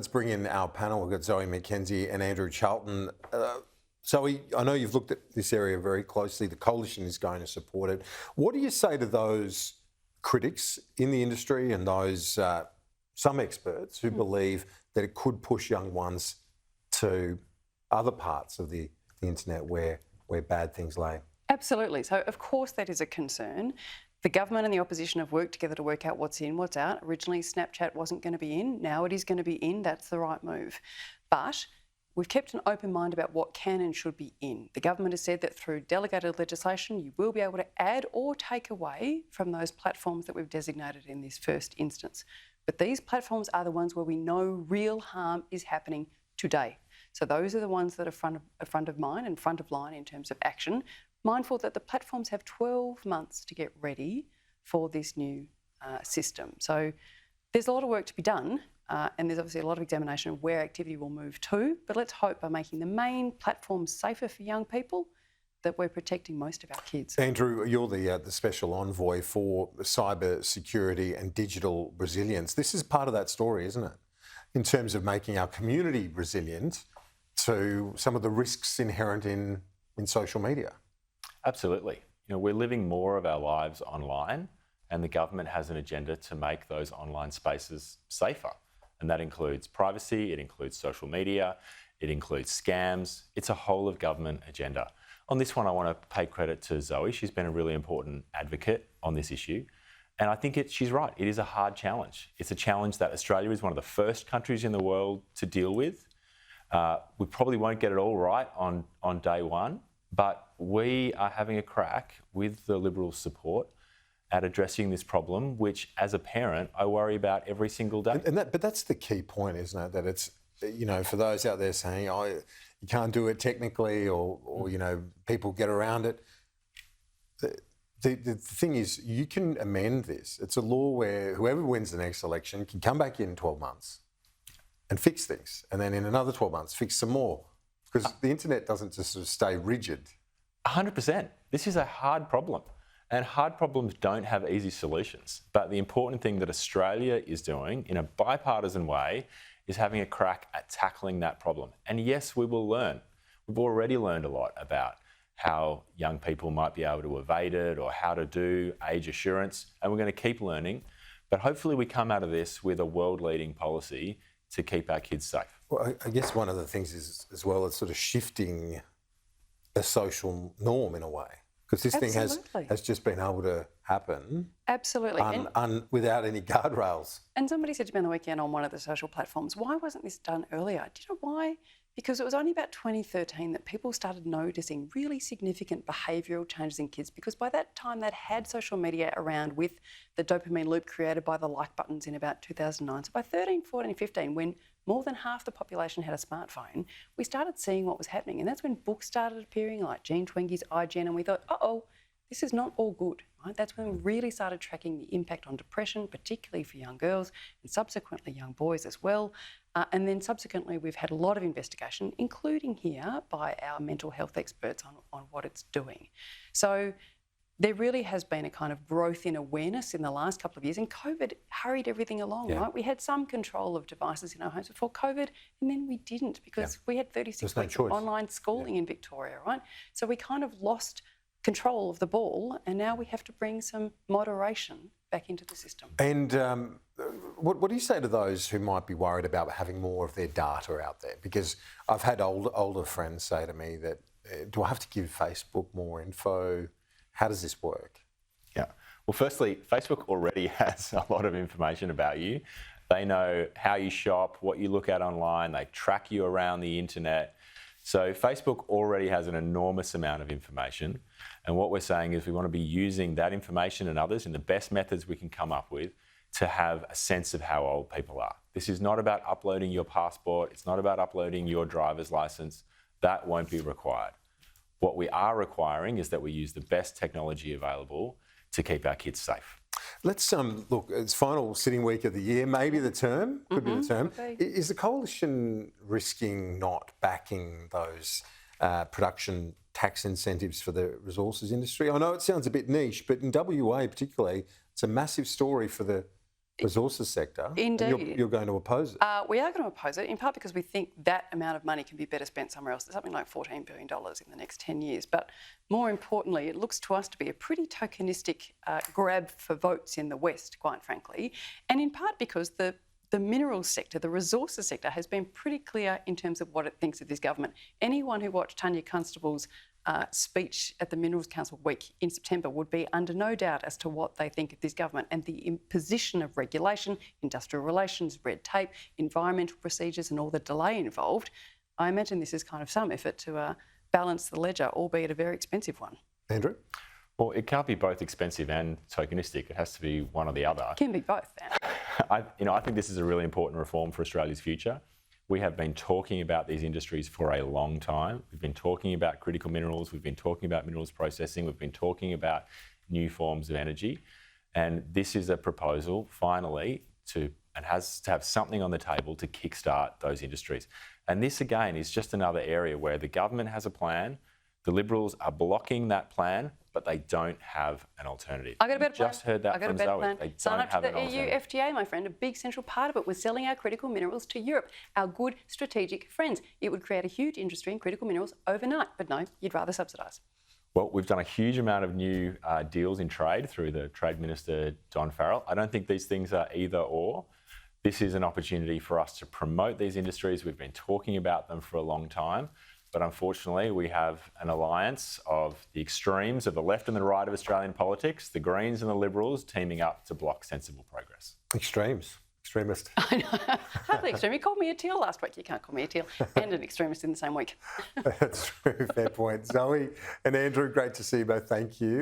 Let's bring in our panel. We've got Zoe McKenzie and Andrew Charlton. Zoe, I know you've looked at this area very closely. The coalition is going to support it. What do you say to those critics in the industry and those some experts who believe that it could push young ones to other parts of the internet where bad things lay? Absolutely. So, of course, that is a concern. The government and the opposition have worked together to work out what's in, what's out. Originally, Snapchat wasn't going to be in. Now it is going to be in. That's the right move. But we've kept an open mind about what can and should be in. The government has said that through delegated legislation, you will be able to add or take away from those platforms that we've designated in this first instance. But these platforms are the ones where we know real harm is happening today. So those are the ones that are front of mind and front of line in terms of action. Mindful that the platforms have 12 months to get ready for this new system. So there's a lot of work to be done, and there's obviously a lot of examination of where activity will move to, but let's hope by making the main platforms safer for young people that we're protecting most of our kids. Andrew, you're the special envoy for cyber security and digital resilience. This is part of that story, isn't it? In terms of making our community resilient to some of the risks inherent in social media. Absolutely. You know, we're living more of our lives online, and the government has an agenda to make those online spaces safer. And that includes privacy, it includes social media, it includes scams. It's a whole of government agenda. On this one, I want to pay credit to Zoe. She's been a really important advocate on this issue. And I think she's right. It is a hard challenge. It's a challenge that Australia is one of the first countries in the world to deal with. We probably won't get it all right on day one, but we are having a crack with the Liberals' support at addressing this problem, which, as a parent, I worry about every single day. But that's the key point, isn't it? That it's, you know, for those out there saying, oh, you can't do it technically, or you know, people get around it. The thing is, you can amend this. It's a law where whoever wins the next election can come back in 12 months and fix things, and then in another 12 months, fix some more. Because the internet doesn't just sort of stay rigid. 100%. This is a hard problem, and hard problems don't have easy solutions. But the important thing that Australia is doing in a bipartisan way is having a crack at tackling that problem. And yes, we will learn. We've already learned a lot about how young people might be able to evade it or how to do age assurance, and we're going to keep learning. But hopefully we come out of this with a world-leading policy to keep our kids safe. Well, I guess one of the things is, as well, it's sort of shifting a social norm in a way, because this thing has just been able to happen. Absolutely. Without any guardrails. And somebody said to me on the weekend on one of the social platforms, why wasn't this done earlier? Do you know why? Because it was only about 2013 that people started noticing really significant behavioural changes in kids, because by that time they'd had social media around with the dopamine loop created by the like buttons in about 2009. So by 13, 14, 15, when more than half the population had a smartphone, we started seeing what was happening. And that's when books started appearing like Gene Twengie's iGen, and we thought, uh-oh, this is not all good. Right? That's when we really started tracking the impact on depression, particularly for young girls and subsequently young boys as well. And then subsequently, we've had a lot of investigation, including here by our mental health experts on what it's doing. So there really has been a kind of growth in awareness in the last couple of years, and COVID hurried everything along, right? We had some control of devices in our homes before COVID, and then we didn't, because we had 36 weeks of online schooling in Victoria, right? So we kind of lost control of the ball, and now we have to bring some moderation back into the system. And what do you say to those who might be worried about having more of their data out there? Because I've had older friends say to me that, do I have to give Facebook more info? How does this work? Yeah. Well, firstly, Facebook already has a lot of information about you. They know how you shop, what you look at online, they track you around the internet. So Facebook already has an enormous amount of information. And what we're saying is we want to be using that information and others in the best methods we can come up with to have a sense of how old people are. This is not about uploading your passport. It's not about uploading your driver's license. That won't be required. What we are requiring is that we use the best technology available to keep our kids safe. Let's look, it's final sitting week of the year, maybe the term, could be the term. Okay. Is the coalition risking not backing those production tax incentives for the resources industry? I know it sounds a bit niche, but in WA particularly, it's a massive story for the resources sector. and Indeed. you're going to oppose it. We are going to oppose it, in part because we think that amount of money can be better spent somewhere else. There's something like $14 billion in the next 10 years. But more importantly, it looks to us to be a pretty tokenistic grab for votes in the West, quite frankly, and in part because the minerals sector, the resources sector, has been pretty clear in terms of what it thinks of this government. Anyone who watched Tanya Constable's speech at the Minerals Council week in September would be under no doubt as to what they think of this government and the imposition of regulation, industrial relations, red tape, environmental procedures and all the delay involved. I imagine this is kind of some effort to balance the ledger, albeit a very expensive one. Andrew? Well, it can't be both expensive and tokenistic. It has to be one or the other. It can be both, Dan. I think this is a really important reform for Australia's future. We have been talking about these industries for a long time. We've been talking about critical minerals. We've been talking about minerals processing. We've been talking about new forms of energy. And this is a proposal, finally, has to have something on the table to kickstart those industries. And this, again, is just another area where the government has a plan. The Liberals are blocking that plan, but they don't have an alternative. I got a better plan. Just heard that from Zoe. They Sign don't up to have the an EU alternative. FTA, my friend. A big central part of it was selling our critical minerals to Europe, our good strategic friends. It would create a huge industry in critical minerals overnight, but no, you'd rather subsidise. Well, we've done a huge amount of new deals in trade through the Trade Minister, Don Farrell. I don't think these things are either or. This is an opportunity for us to promote these industries. We've been talking about them for a long time. But unfortunately, we have an alliance of the extremes of the left and the right of Australian politics, the Greens and the Liberals, teaming up to block sensible progress. Extremist. I know. Hardly extreme. You called me a teal last week. You can't call me a teal and an extremist in the same week. That's true. Fair point. Zoe and Andrew, great to see you both. Thank you.